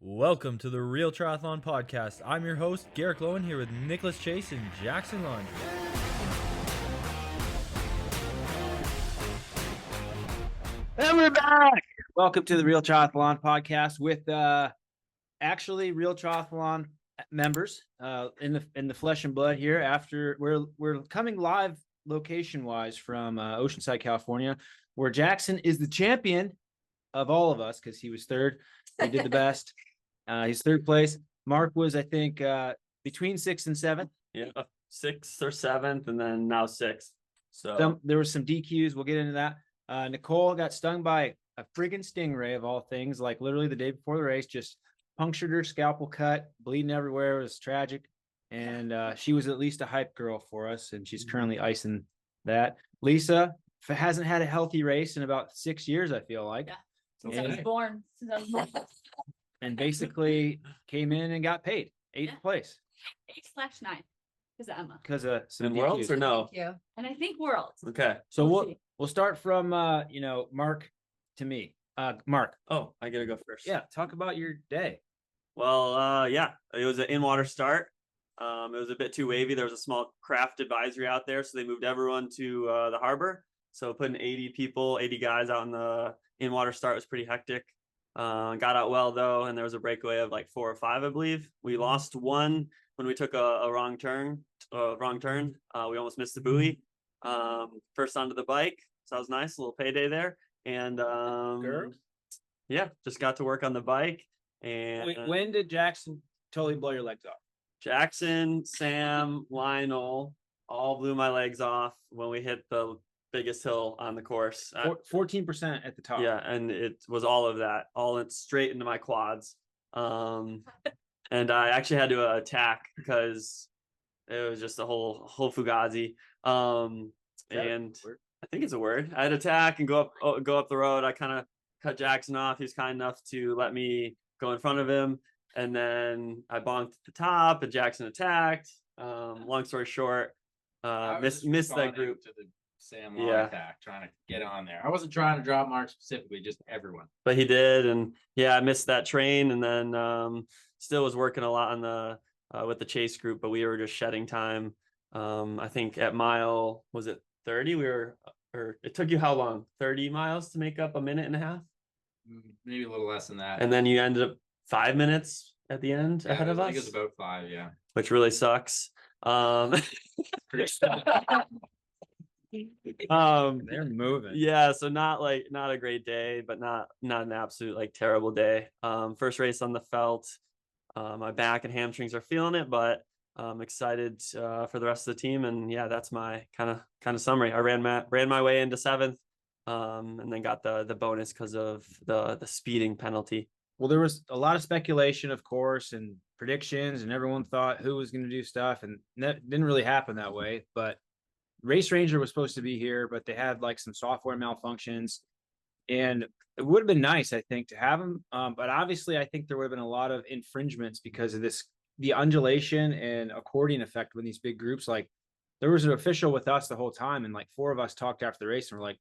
Welcome to the Real Triathlon Podcast. I'm your host, Garrick Lowen, here with Nicholas Chase and Jackson Laundry. And we're back. Welcome to the Real Triathlon Podcast with actually Real Triathlon members in the flesh and blood here. After we're coming live location wise from Oceanside, California, where Jackson is the champion of all of us because he was third. He did the best. He's third place. Marc was, I think, between 6th and 7th. Yeah, 6th or 7th, and then now 6th. So There was some DQs. We'll get into that. Nicole got stung by a friggin' stingray of all things, like literally the day before the race, just punctured her scalpel cut, bleeding everywhere. It was tragic. And she was at least a hype girl for us, and she's currently icing that. Lisa hasn't had a healthy race in about 6 years, I feel like. Yeah. Since I was born. And basically came in and got paid 8th place 8/9 because of Emma. because of some in Worlds DQs. or no? Thank you. And I think Worlds. Okay. So We'll see. we'll start from Marc to me. Marc, Oh, I gotta go first. yeah, talk about your day. Well, yeah, it was an in-water start. It was a bit too wavy. There was a small craft advisory out there, so they moved everyone to the harbor. So putting 80 guys out in the in-water start was pretty hectic. Got out well though, and there was a breakaway of like 4 or 5, I believe. We lost one when we took a wrong turn. We almost missed the buoy. First onto the bike, so that was nice. A little payday there, and yeah, just got to work on the bike. And When did Jackson totally blow your legs off? Jackson, Sam, Lionel all blew my legs off when we hit the biggest hill on the course. 14% at the top. Yeah, and it was all of that, straight into my quads. And I actually had to attack because it was just a whole fugazi. And I think it's a word. I had to attack and go up the road. I kind of cut Jackson off. He was kind enough to let me go in front of him, and then I bonked at the top, and Jackson attacked. Long story short, missed that group. To the Sam attack, trying to get on there. I wasn't trying to drop Marc specifically, just everyone. But he did, and yeah, I missed that train, and then still was working a lot on the with the chase group, but we were just shedding time. I think at mile, was it 30? Or it took you how long? 30 miles to make up a minute and a half? Maybe a little less than that. And then you ended up 5 minutes at the end ahead of I us, think it was about 5, yeah. which really sucks. They're moving. Yeah, so not a great day, but not an absolute like terrible day. First race on the felt. My back and hamstrings are feeling it, but I'm excited for the rest of the team. And yeah, that's my kind of summary. I ran my way into 7th, and then got the bonus because of the speeding penalty. Well, there was a lot of speculation, of course, and predictions, and everyone thought who was going to do stuff, and that didn't really happen that way. But Race Ranger was supposed to be here, but they had like some software malfunctions, and it would have been nice, I think, to have them. But obviously, I think there would have been a lot of infringements because of the undulation and accordion effect when these big groups, like there was an official with us the whole time, and like 4 of us talked after the race and we're like,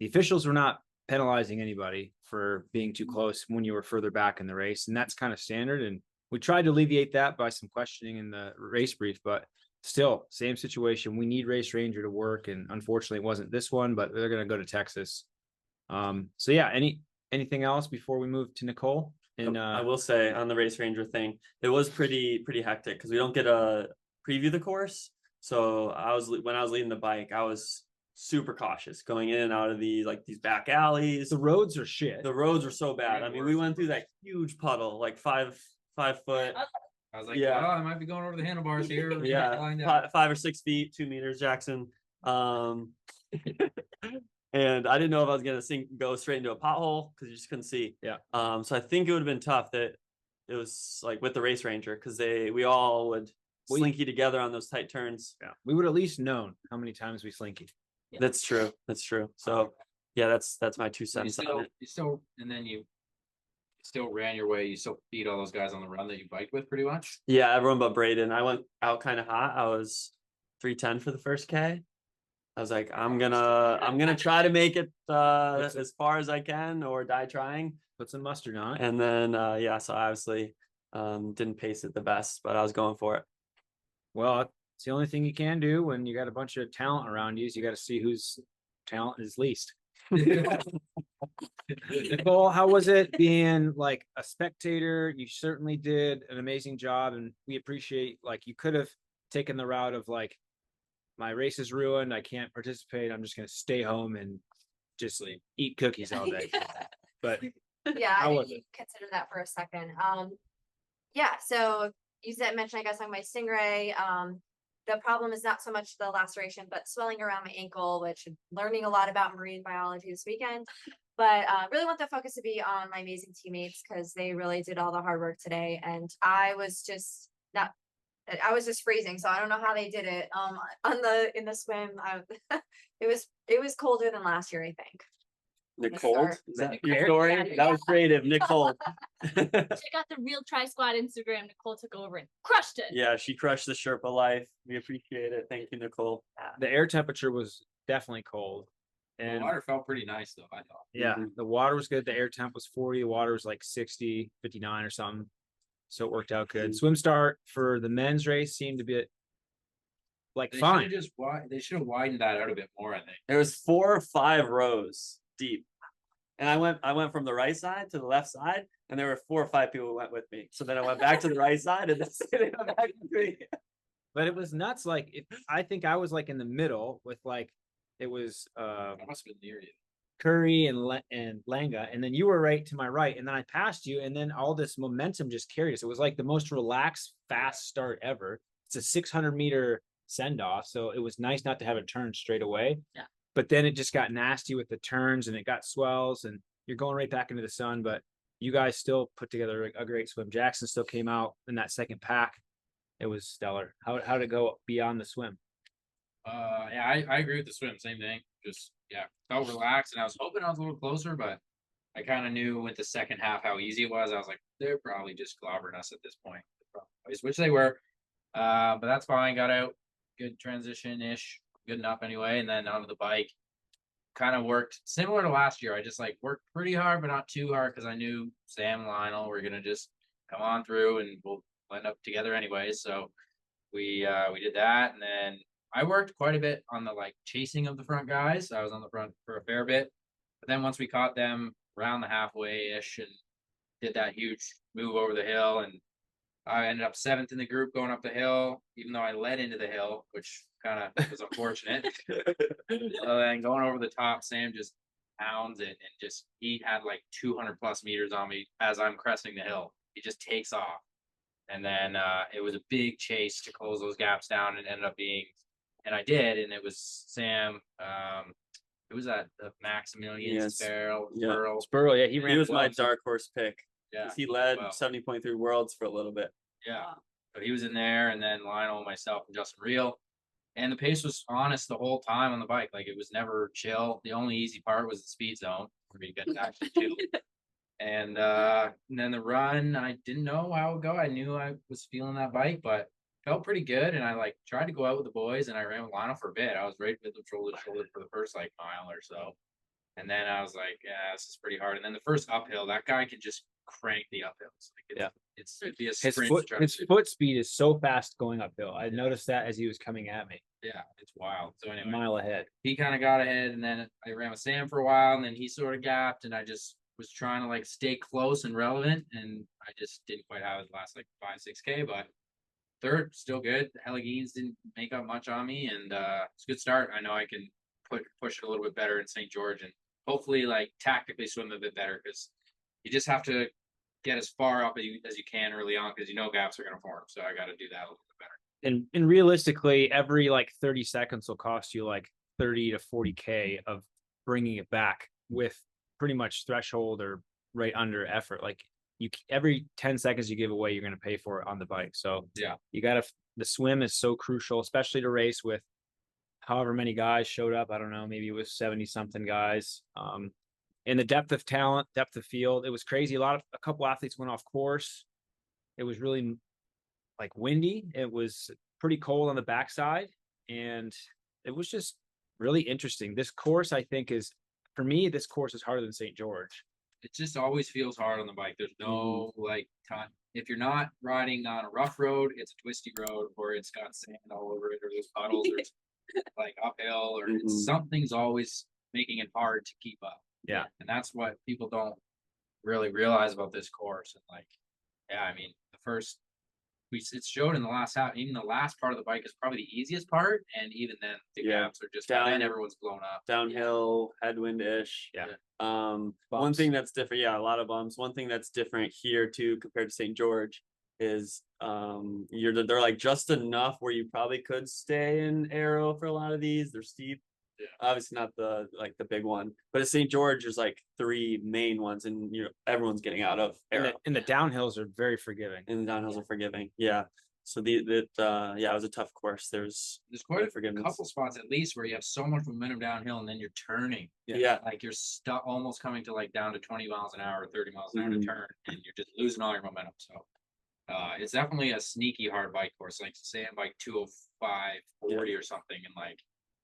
the officials were not penalizing anybody for being too close when you were further back in the race. And that's kind of standard. And we tried to alleviate that by some questioning in the race brief, but still same situation. We need Race Ranger to work. And unfortunately it wasn't this one, but they're going to go to Texas. So yeah, anything else before we move to Nicole? And I will say on the Race Ranger thing, it was pretty hectic because we don't get to preview the course. So when I was leading the bike, I was super cautious going in and out of these back alleys. the roads are shit. The roads were so bad. I mean, we went through that huge puddle, like 5 foot. I was like, Yeah. well, I might be going over the handlebars here. Yeah, 5 or 6 feet, 2 meters, Jackson. And I didn't know if I was gonna go straight into a pothole because you just couldn't see. Yeah. So I think it would have been tough that it was like with the Race Ranger because we all would slinky together on those tight turns. Yeah, we would at least known how many times we slinky. Yeah. That's true. So yeah, that's my 2 You cents on it. still, and then you still ran your way. You still beat all those guys on the run that you biked with pretty much. Yeah, everyone but Braden. I went out kind of hot. I was 3:10 for the first K. I was like, I'm gonna try to make it as far as I can or die trying. Put some mustard on it. And then yeah, so I obviously didn't pace it the best, but I was going for it. Well, it's the only thing you can do when you got a bunch of talent around you is you got to see whose talent is least. Nicole, how was it being like a spectator? You certainly did an amazing job, and we appreciate, like, you could have taken the route of like, my race is ruined, I can't participate, I'm just gonna stay home and just like eat cookies all day. But Yeah, I how didn't was it? consider that for a second. Yeah, so you mentioned, I guess, on my Stingray, the problem is not so much the laceration, but swelling around my ankle, which I'm learning a lot about marine biology this weekend. But really want the focus to be on my amazing teammates because they really did all the hard work today. And I was just freezing, so I don't know how they did it. In the swim, it was colder than last year, I think. Nicole, start. is that Nicole? your story? That was creative, Nicole. Check out the Real Tri Squad Instagram. Nicole took over and crushed it. Yeah, she crushed the Sherpa life. We appreciate it. Thank you, Nicole. The air temperature was definitely cold. The And water felt pretty nice though, I thought. yeah, the water was good. The air temp was 40. The water was like 60, 59 or something. So it worked out good. Swim start for the men's race seemed to be like They fine. they should have widened that out a bit more, I think. There was 4 or 5 rows deep. And I went from the right side to the left side, and there were 4 or 5 people who went with me. So then I went back to the right side, and then they went back with me. But it was nuts. Like I think I was like in the middle with like it was I must have been near you. Curry and Langa, and then you were right to my right, and then I passed you, and then all this momentum just carried us. It was like the most relaxed, fast start ever. It's a 600-meter send off, so it was nice not to have a turn straight away. Yeah. But then it just got nasty with the turns, and it got swells, and you're going right back into the sun. But you guys still put together a great swim. Jackson still came out in that second pack. It was stellar. How did it go beyond the swim? Yeah, I agree with the swim. Same thing. Just felt relaxed, and I was hoping I was a little closer, but I kind of knew with the second half how easy it was. I was like, they're probably just clobbering us at this point, which they were. But that's fine. Got out, good transition ish, good enough anyway, and then onto the bike. Kind of worked similar to last year. I just like worked pretty hard, but not too hard because I knew Sam and Lionel were gonna just come on through, and we'll end up together anyway. So we did that, and then I worked quite a bit on the like chasing of the front guys. I was on the front for a fair bit, but then once we caught them around the halfway ish and did that huge move over the hill, and I ended up 7th in the group going up the hill, even though I led into the hill, which kind of was unfortunate. And going over the top, Sam just pounds it, and just he had like 200 plus meters on me as I'm cresting the hill. He just takes off, and then it was a big chase to close those gaps down, and ended up being. And I did, and it was Sam. It was at the Maximilian Sparrow. Spurl, yeah, he ran. He was well. my dark horse pick. Yeah, He led well. 70.3 worlds for a little bit. Yeah. So he was in there, and then Lionel, myself, and Justin Reel. And the pace was honest the whole time on the bike. Like it was never chill. The only easy part was the speed zone where you get to actually chill. And then the run, I didn't know how it would go. I knew I was feeling that bike, but felt pretty good. And I like tried to go out with the boys, and I ran with Lionel for a bit. I was right with them shoulder to shoulder for the first like mile or so. And then I was like, yeah, this is pretty hard. And then the first uphill, that guy can just crank the uphills. Like it'd be a sprint. His foot speed is so fast going uphill. I noticed that as he was coming at me. Yeah, it's wild. So A anyway, mile ahead. he kind of got ahead, and then I ran with Sam for a while, and then he sort of gapped, and I just was trying to like stay close and relevant, and I just didn't quite have it last like 5-6K, but third still good. The Hellegeens didn't make up much on me, and it's a good start. I know I can push it a little bit better in St. George, and hopefully like tactically swim a bit better, because you just have to get as far up as you can early on, because you know gaps are going to form. So I got to do that a little bit better. And realistically, every like 30 seconds will cost you like 30 to 40K of bringing it back with pretty much threshold or right under effort. Like every 10 seconds you give away, you're going to pay for it on the bike. So Yeah, you got to, the swim is so crucial, especially to race with however many guys showed up. I don't know, maybe it was 70 something guys. And the depth of talent, depth of field, it was crazy. A couple athletes went off course. It was really like windy. It was pretty cold on the backside, and it was just really interesting. This course, I think, is for me. This course is harder than St. George. It just always feels hard on the bike. There's no like time. If you're not riding on a rough road, it's a twisty road, or it's got sand all over it, or there's puddles, or it's like uphill, or it's, something's always making it hard to keep up. Yeah. And that's what people don't really realize about this course. And like, yeah, I mean, it showed in the last half, even the last part of the bike is probably the easiest part. And even then the gaps are just Down- then everyone's blown up. Downhill, headwind-ish. Yeah. One Bumps. thing that's different, a lot of bumps. One thing that's different here too compared to St. George is they're like just enough where you probably could stay in aero for a lot of these. They're steep. Yeah. Obviously not the big one, but at St. George there's like 3 main ones, and everyone's getting out of aero. And the downhills are very forgiving. And the downhills are forgiving. Yeah. So it was a tough course. There's quite a forgiveness. couple spots at least where you have so much momentum downhill and then you're turning. Yeah. Like you're stuck almost coming to like down to 20 miles an hour, 30 miles an hour to turn, and you're just losing all your momentum. So it's definitely a sneaky hard bike course. Like say I'm like 205, 40 or something, and like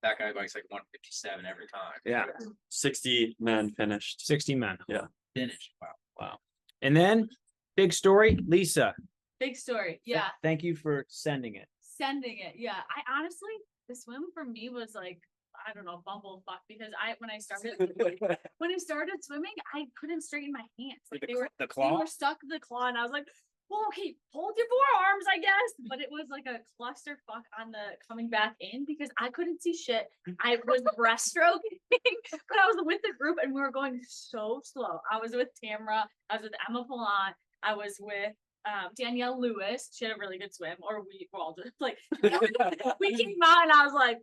that guy bikes like 157 every time. Yeah. 60 men finished. 60 men. Yeah. Finish. Wow. And then big story, Lisa. Big story. Yeah. Thank you for sending it. Sending it. Yeah. I honestly, the swim for me was like, I don't know, bumblefuck, because when I started swimming, I couldn't straighten my hands. Like they were stuck in the claw, and I was like, well, okay, hold your forearms, I guess. But it was like a clusterfuck on the coming back in because I couldn't see shit. I was breaststroking, but I was with the group and we were going so slow. I was with Tamara, I was with Emma Poulin, I was with Danielle Lewis. She had a really good swim, or we were all just like, we came out and I was like,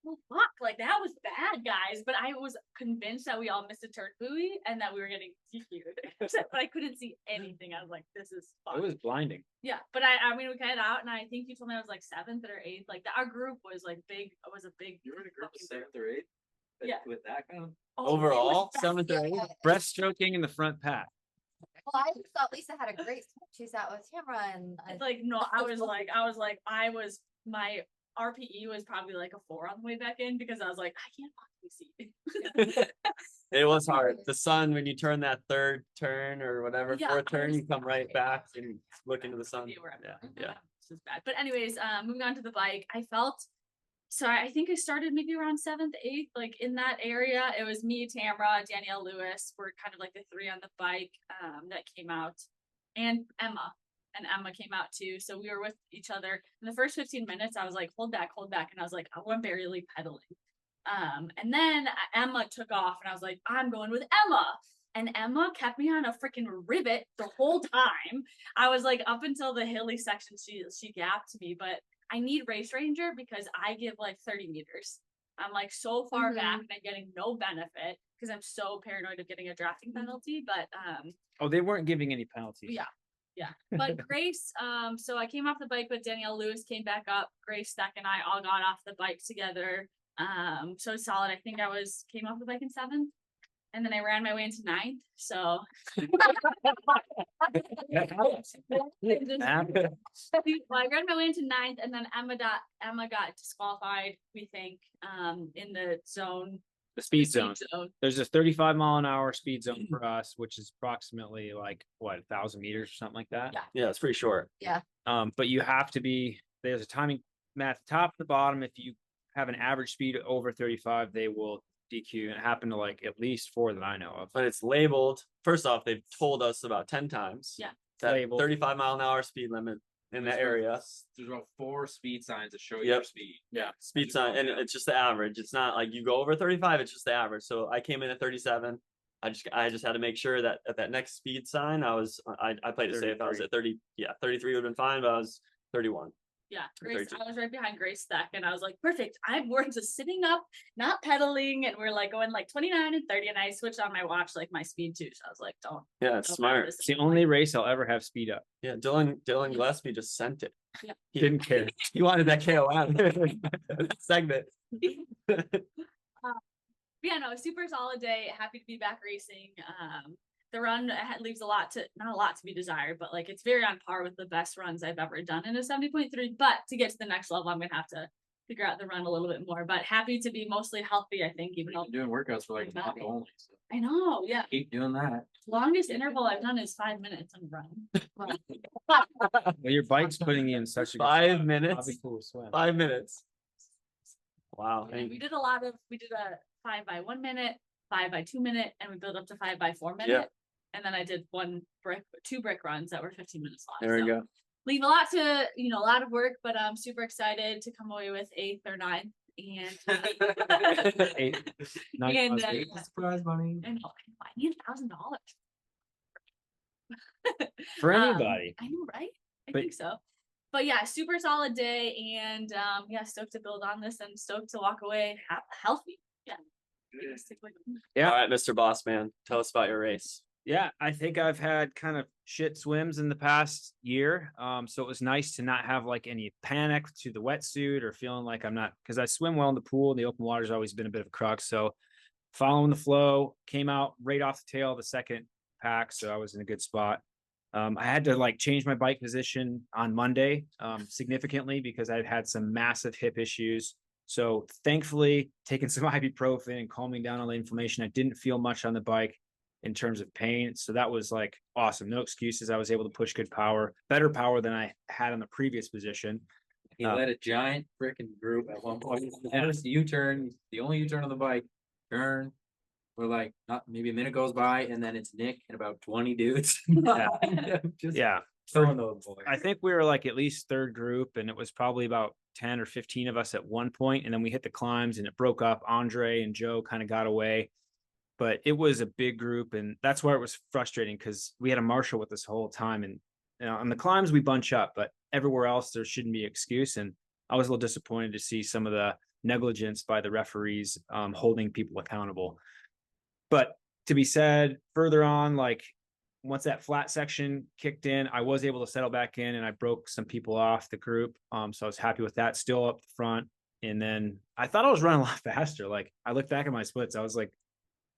well, fuck, like that was bad, guys. But I was convinced that we all missed a turn buoy and that we were getting DQ'd. But I couldn't see anything. I was like, this is fun. It was blinding. Yeah, but I mean, we got out, and I think you told me I was like 7th or 8th. Like our group was like big. It was a big. You were in a group of fucking 7th or 8th? Yeah. With that kind of. Oh, it Overall, was 7th or 8th. Yeah. Breaststroking in the front pack. Well, I just thought Lisa had a great swim. She's out with Tamara and like no, I was my RPE was probably like a 4 on the way back in because I was like, I can't possibly see. It was hard. The sun, when you turn that 3rd turn or whatever, Yeah, 4th turn, I you come right back and look into the sun. See where I'm Yeah, going. yeah. This is bad. But anyways, moving on to the bike, I think I started maybe around 7th, 8th, like in that area. It was me, Tamara, Danielle Lewis were kind of like the 3 on the bike that came out, and Emma. And Emma came out too. So we were with each other. In the first 15 minutes, I was like, hold back. And I was like, I'm barely pedaling. And then Emma took off and I was like, I'm going with Emma. And Emma kept me on a freaking rivet the whole time. I was like, up until the hilly section, she gapped me, but I need Race Ranger because I give like 30 meters. I'm like so far back and I'm getting no benefit because I'm so paranoid of getting a drafting penalty. But Oh, they weren't giving any penalties. yeah. But Grace, so I came off the bike, but Danielle Lewis came back up. Grace, Stack, and I all got off the bike together. So solid. I think I came off the bike in 7th, and then I ran my way into 9th. So I ran my way into 9th, and then Emma got disqualified, we think, in the zone. The speed zone. There's a 35-mile-an-hour speed zone for us, which is approximately like 1,000 meters or something like that. Yeah. Yeah, it's pretty short. But you have to be. There's a timing at the top and the bottom. If you have an average speed over 35, they will DQ. And it happened to like at least 4 that I know of. But it's labeled. First off, they've told us about 10 times. Yeah. That Labeled. 35-mile-an-hour speed limit in that area. There's about 4 speed signs that show you Yep. your speed. Yeah, speed sign, and it's just the average. It's not like you go over 35, it's just the average. So I came in at 37. I just had to make sure that at that next speed sign, I played it safe. I was at 30, 33 would have been fine, but I was 31. Yeah, Or Grace, 32. I was right behind Grace Stack, and I was like, perfect. We're just sitting up, not pedaling, and we're like going like 29 and 30, and I switched on my watch, like my speed too. So I was like, Yeah, it's don't smart. this It's the only race I'll ever have speed up. Yeah, Dylan Gillespie just sent it. Yeah. He didn't care. He wanted that KO out segment. Yeah, no, super solid day. Happy to be back racing. The run leaves not a lot to be desired, but like it's very on par with the best runs I've ever done in a 70.3. But to get to the next level, I'm gonna have to figure out the run a little bit more, but happy to be mostly healthy, I think, even though You've been doing workouts for like a month only, so I know, yeah. keep doing that. Longest interval I've done is 5 minutes on a run. Well, your bike's putting you in such a good 5 spot. minutes? Probably cool to swim. 5 minutes. Wow. Yeah, we did a 5 by 1 minute, 5 by 2 minute, and we built up to 5 by 4 minute. Yeah. And then I did 2 brick runs that were 15 minutes long. There we So go. leave a lot to, a lot of work, but I'm super excited to come away with 8th or 9th. And Eight. Nine And, plus uh, eight. Surprise money. and I need $1,000 For Um, anybody. I know, right? I But- think so. But yeah, super solid day, and yeah, stoked to build on this and stoked to walk away healthy. Yeah. Yeah. All right, Mr. Boss Man, tell us about your race. Yeah, I think I've had kind of shit swims in the past year. So it was nice to not have like any panic to the wetsuit or feeling like I'm not, because I swim well in the pool and the open water's always been a bit of a crux. So following the flow, came out right off the tail of the second pack. So I was in a good spot. I had to like change my bike position on Monday significantly because I'd had some massive hip issues. So thankfully, taking some ibuprofen and calming down on the inflammation, I didn't feel much on the bike in terms of pain. So that was like awesome. No excuses. I was able to push good power, better power than I had on the previous position. He led a giant freaking group at one point. And it's the U-turn, the only U-turn on the bike, turn. We're like, not maybe a minute goes by, and then it's Nick and about 20 dudes. Just Yeah. throwing those boys. I think we were like at least third group, and it was probably about 10 or 15 of us at one point, and then we hit the climbs and it broke up. Andre and Joe kind of got away, but it was a big group, and that's where it was frustrating because we had a marshal with us the whole time, and on the climbs we bunch up, but everywhere else there shouldn't be excuse. And I was a little disappointed to see some of the negligence by the referees holding people accountable. But to be said, further on, like once that flat section kicked in, I was able to settle back in and I broke some people off the group. So I was happy with that, still up front. And then I thought I was running a lot faster. Like I looked back at my splits, I was like,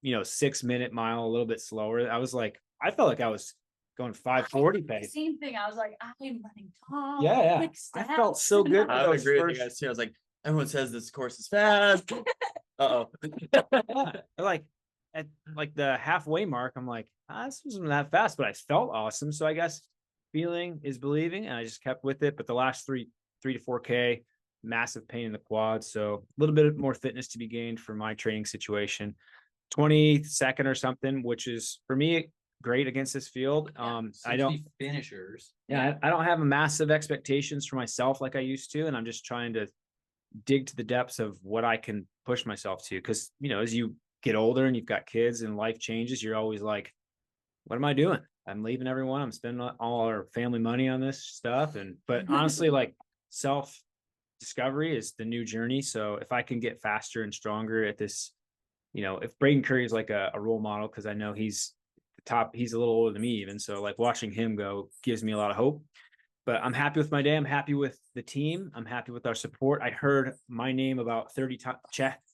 6 minute mile, a little bit slower. I was like, I felt like I was going 540 pace. Same thing. I was like, I'm running tall. Yeah. quick I steps. felt so good. I would those agree with you first- guys too. I was like, everyone says this course is fast. Uh-oh. Like at like the halfway mark, I'm like, this wasn't that fast, but I felt awesome. So I guess feeling is believing, and I just kept with it. But the last 3 to 4K, massive pain in the quad. So a little bit more fitness to be gained for my training situation. 22nd or something, which is for me great against this field. I don't 60 finishers. I don't have a massive expectations for myself like I used to, and I'm just trying to dig to the depths of what I can push myself to. Because as you get older and you've got kids and life changes, you're always like, what am I doing? I'm leaving everyone. I'm spending all our family money on this stuff. But honestly, like self discovery is the new journey. So if I can get faster and stronger at this, if Braden Curry is like a role model, because I know he's the top, he's a little older than me even. So like watching him go gives me a lot of hope. But I'm happy with my day. I'm happy with the team. I'm happy with our support. I heard my name about 30 times.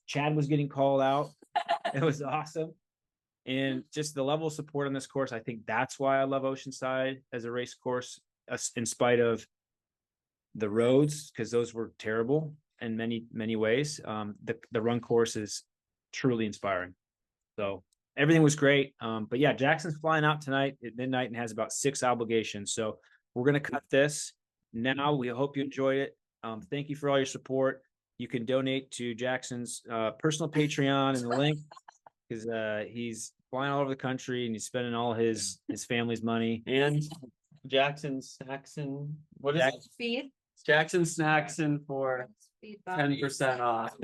Chad was getting called out. It was awesome. And just the level of support on this course, I think that's why I love Oceanside as a race course, in spite of the roads, because those were terrible in many, many ways. The run course is truly inspiring. So everything was great. But yeah, Jackson's flying out tonight at midnight and has about 6 obligations. So we're going to cut this now. We hope you enjoyed it. Thank you for all your support. You can donate to Jackson's personal Patreon in the link, because he's flying all over the country and he's spending all his family's money. And Jackson Snackson, what is it? Speed. Jackson Snackson for Speed 10% off.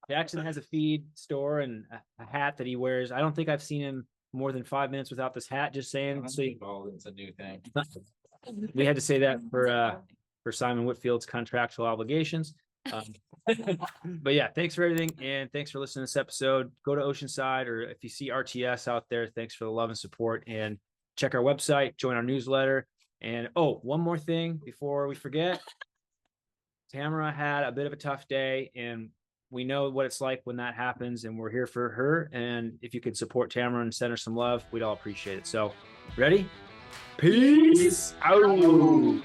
Jackson has a feed store and a hat that he wears. I don't think I've seen him more than 5 minutes without this hat. Just saying. So It's a new thing. we had to say that for Simon Whitfield's contractual obligations. But yeah, thanks for everything, and thanks for listening to this episode. Go to Oceanside, or if you see RTS out there, thanks for the love and support, and check our website, join our newsletter. And one more thing before we forget, Tamara had a bit of a tough day, and we know what it's like when that happens, and we're here for her. And if you could support Tamara and send her some love, we'd all appreciate it. So ready? Peace out.